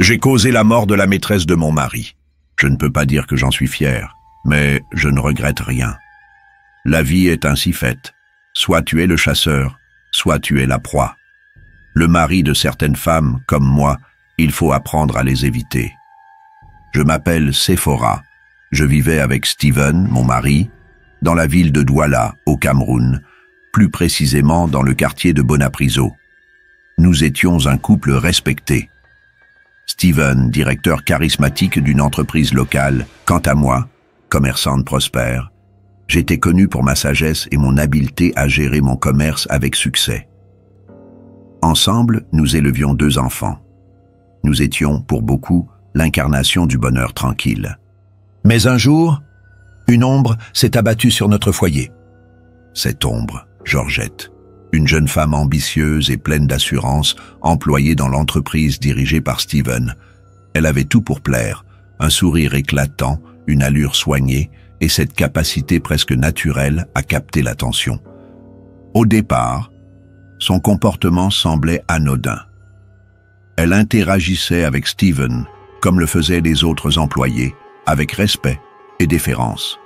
J'ai causé la mort de la maîtresse de mon mari. Je ne peux pas dire que j'en suis fier, mais je ne regrette rien. La vie est ainsi faite. Soit tu es le chasseur, soit tu es la proie. Le mari de certaines femmes, comme moi, il faut apprendre à les éviter. Je m'appelle Sephora. Je vivais avec Steven, mon mari, dans la ville de Douala, au Cameroun, plus précisément dans le quartier de Bonapriso. Nous étions un couple respecté. Steven, directeur charismatique d'une entreprise locale, quant à moi, commerçante prospère, j'étais connu pour ma sagesse et mon habileté à gérer mon commerce avec succès. Ensemble, nous élevions 2 enfants. Nous étions, pour beaucoup, l'incarnation du bonheur tranquille. Mais un jour, une ombre s'est abattue sur notre foyer. Cette ombre, Georgette, une jeune femme ambitieuse et pleine d'assurance, employée dans l'entreprise dirigée par Steven. Elle avait tout pour plaire, un sourire éclatant, une allure soignée et cette capacité presque naturelle à capter l'attention. Au départ, son comportement semblait anodin. Elle interagissait avec Steven, comme le faisaient les autres employés, avec respect et déférence.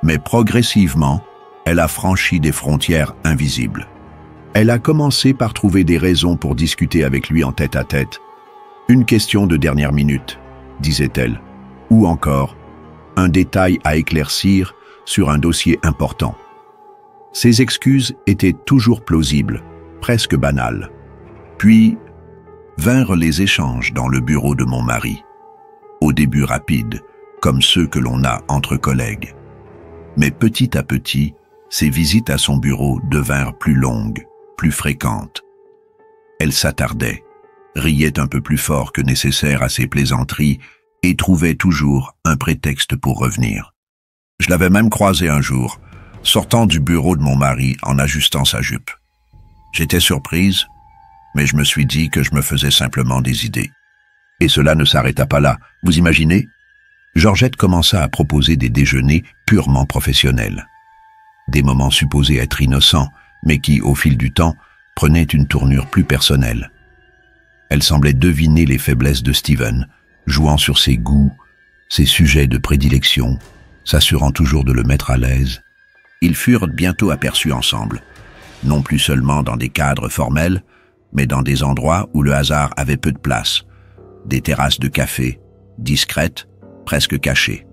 Mais progressivement, elle a franchi des frontières invisibles. Elle a commencé par trouver des raisons pour discuter avec lui en tête-à-tête. Une question de dernière minute, disait-elle, ou encore un détail à éclaircir sur un dossier important. Ses excuses étaient toujours plausibles, presque banales. Puis vinrent les échanges dans le bureau de mon mari. Au début rapides, comme ceux que l'on a entre collègues. Mais petit à petit, ses visites à son bureau devinrent plus longues, plus fréquentes. Elle s'attardait, riait un peu plus fort que nécessaire à ses plaisanteries et trouvait toujours un prétexte pour revenir. Je l'avais même croisée un jour, sortant du bureau de mon mari en ajustant sa jupe. J'étais surprise, mais je me suis dit que je me faisais simplement des idées. Et cela ne s'arrêta pas là, vous imaginez ? Georgette commença à proposer des déjeuners purement professionnels. Des moments supposés être innocents, mais qui, au fil du temps, prenaient une tournure plus personnelle. Elle semblait deviner les faiblesses de Steven, jouant sur ses goûts, ses sujets de prédilection, s'assurant toujours de le mettre à l'aise. Ils furent bientôt aperçus ensemble, non plus seulement dans des cadres formels, mais dans des endroits où le hasard avait peu de place, des terrasses de café, discrètes, presque cachées.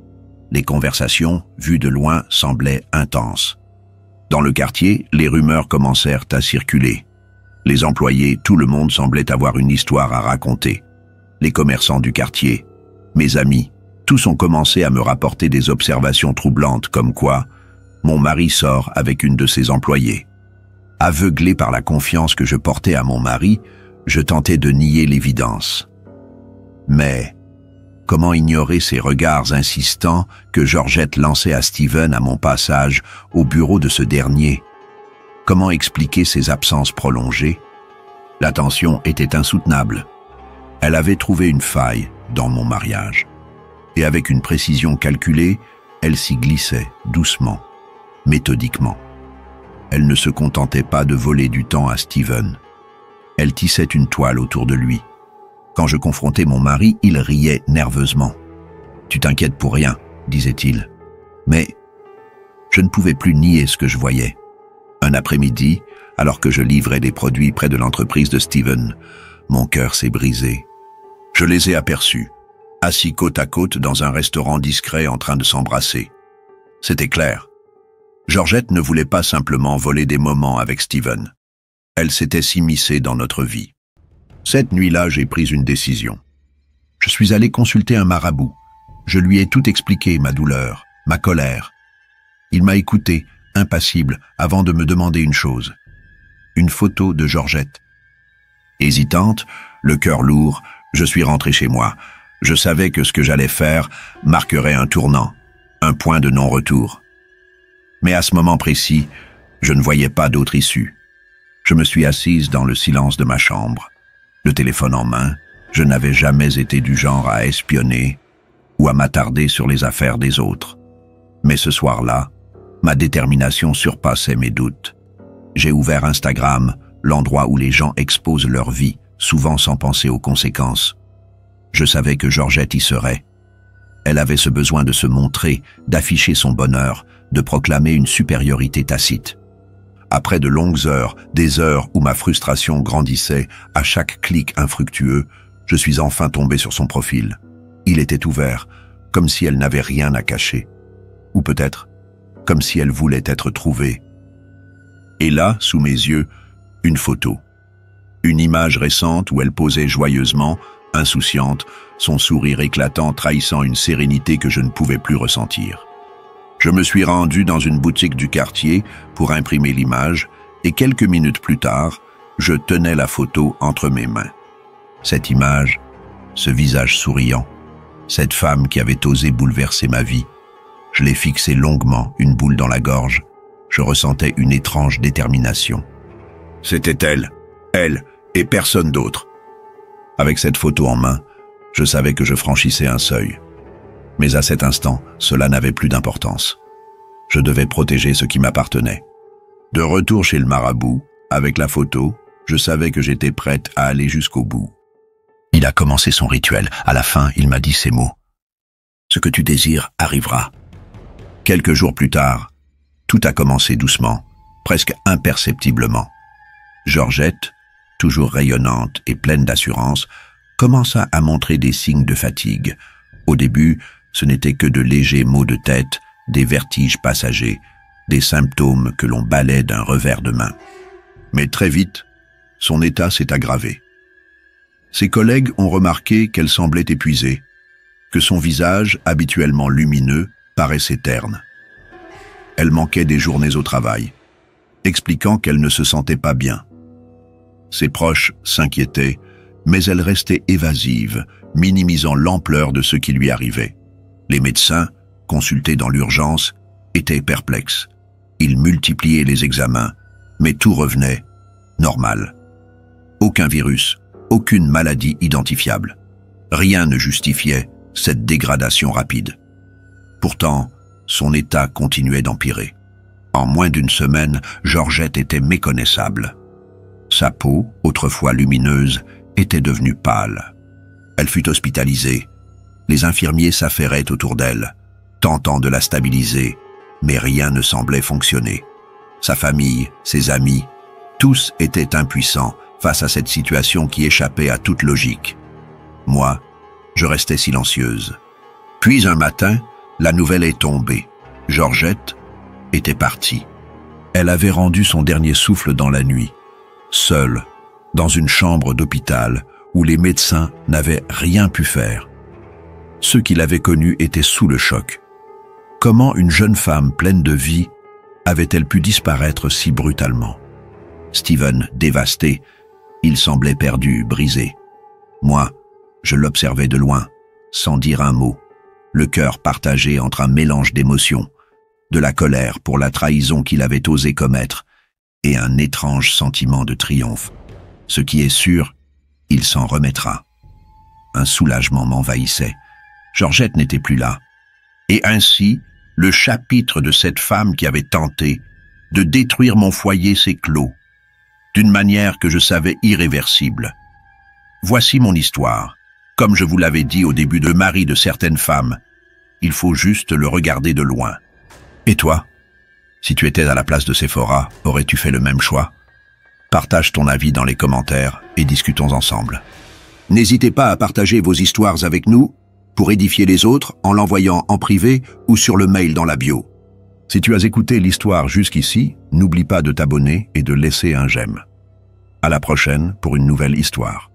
Les conversations, vues de loin, semblaient intenses. Dans le quartier, les rumeurs commencèrent à circuler. Les employés, tout le monde semblait avoir une histoire à raconter. Les commerçants du quartier, mes amis, tous ont commencé à me rapporter des observations troublantes comme quoi mon mari sort avec une de ses employées. Aveuglé par la confiance que je portais à mon mari, je tentais de nier l'évidence. Mais comment ignorer ces regards insistants que Georgette lançait à Steven à mon passage au bureau de ce dernier? Comment expliquer ces absences prolongées? La tension était insoutenable. Elle avait trouvé une faille dans mon mariage. Et avec une précision calculée, elle s'y glissait doucement, méthodiquement. Elle ne se contentait pas de voler du temps à Steven. Elle tissait une toile autour de lui. Quand je confrontais mon mari, il riait nerveusement. « Tu t'inquiètes pour rien », disait-il. Mais je ne pouvais plus nier ce que je voyais. Un après-midi, alors que je livrais des produits près de l'entreprise de Steven, mon cœur s'est brisé. Je les ai aperçus, assis côte à côte dans un restaurant discret en train de s'embrasser. C'était clair. Georgette ne voulait pas simplement voler des moments avec Steven. Elle s'était s'immiscer dans notre vie. Cette nuit-là, j'ai pris une décision. Je suis allé consulter un marabout. Je lui ai tout expliqué, ma douleur, ma colère. Il m'a écouté, impassible, avant de me demander une chose. Une photo de Georgette. Hésitante, le cœur lourd, je suis rentré chez moi. Je savais que ce que j'allais faire marquerait un tournant, un point de non-retour. Mais à ce moment précis, je ne voyais pas d'autre issue. Je me suis assise dans le silence de ma chambre. Le téléphone en main, je n'avais jamais été du genre à espionner ou à m'attarder sur les affaires des autres. Mais ce soir-là, ma détermination surpassait mes doutes. J'ai ouvert Instagram, l'endroit où les gens exposent leur vie, souvent sans penser aux conséquences. Je savais que Georgette y serait. Elle avait ce besoin de se montrer, d'afficher son bonheur, de proclamer une supériorité tacite. Après de longues heures, des heures où ma frustration grandissait, à chaque clic infructueux, je suis enfin tombé sur son profil. Il était ouvert, comme si elle n'avait rien à cacher. Ou peut-être, comme si elle voulait être trouvée. Et là, sous mes yeux, une photo. Une image récente où elle posait joyeusement, insouciante, son sourire éclatant trahissant une sérénité que je ne pouvais plus ressentir. Je me suis rendu dans une boutique du quartier pour imprimer l'image et quelques minutes plus tard, je tenais la photo entre mes mains. Cette image, ce visage souriant, cette femme qui avait osé bouleverser ma vie, je l'ai fixée longuement, une boule dans la gorge. Je ressentais une étrange détermination. C'était elle et personne d'autre. Avec cette photo en main, je savais que je franchissais un seuil. Mais à cet instant, cela n'avait plus d'importance. Je devais protéger ce qui m'appartenait. De retour chez le marabout, avec la photo, je savais que j'étais prête à aller jusqu'au bout. Il a commencé son rituel. À la fin, il m'a dit ces mots. « Ce que tu désires arrivera. » Quelques jours plus tard, tout a commencé doucement, presque imperceptiblement. Georgette, toujours rayonnante et pleine d'assurance, commença à montrer des signes de fatigue. Au début, ce n'était que de légers maux de tête, des vertiges passagers, des symptômes que l'on balaie d'un revers de main. Mais très vite, son état s'est aggravé. Ses collègues ont remarqué qu'elle semblait épuisée, que son visage, habituellement lumineux, paraissait terne. Elle manquait des journées au travail, expliquant qu'elle ne se sentait pas bien. Ses proches s'inquiétaient, mais elle restait évasive, minimisant l'ampleur de ce qui lui arrivait. Les médecins, consultés dans l'urgence, étaient perplexes. Ils multipliaient les examens, mais tout revenait normal. Aucun virus, aucune maladie identifiable. Rien ne justifiait cette dégradation rapide. Pourtant, son état continuait d'empirer. En moins d'une semaine, Georgette était méconnaissable. Sa peau, autrefois lumineuse, était devenue pâle. Elle fut hospitalisée. Les infirmiers s'affairaient autour d'elle, tentant de la stabiliser, mais rien ne semblait fonctionner. Sa famille, ses amis, tous étaient impuissants face à cette situation qui échappait à toute logique. Moi, je restais silencieuse. Puis un matin, la nouvelle est tombée. Georgette était partie. Elle avait rendu son dernier souffle dans la nuit, seule, dans une chambre d'hôpital où les médecins n'avaient rien pu faire. Ceux qui l'avaient connue étaient sous le choc. Comment une jeune femme pleine de vie avait-elle pu disparaître si brutalement? Steven, dévasté, il semblait perdu, brisé. Moi, je l'observais de loin, sans dire un mot, le cœur partagé entre un mélange d'émotions, de la colère pour la trahison qu'il avait osé commettre et un étrange sentiment de triomphe. Ce qui est sûr, il s'en remettra. Un soulagement m'envahissait. Georgette n'était plus là. Et ainsi, le chapitre de cette femme qui avait tenté de détruire mon foyer s'est clos, d'une manière que je savais irréversible. Voici mon histoire. Comme je vous l'avais dit au début, de mari de certaines femmes, il faut juste le regarder de loin. Et toi, si tu étais à la place de Sephora, aurais-tu fait le même choix? Partage ton avis dans les commentaires et discutons ensemble. N'hésitez pas à partager vos histoires avec nous pour édifier les autres en l'envoyant en privé ou sur le mail dans la bio. Si tu as écouté l'histoire jusqu'ici, n'oublie pas de t'abonner et de laisser un j'aime. À la prochaine pour une nouvelle histoire.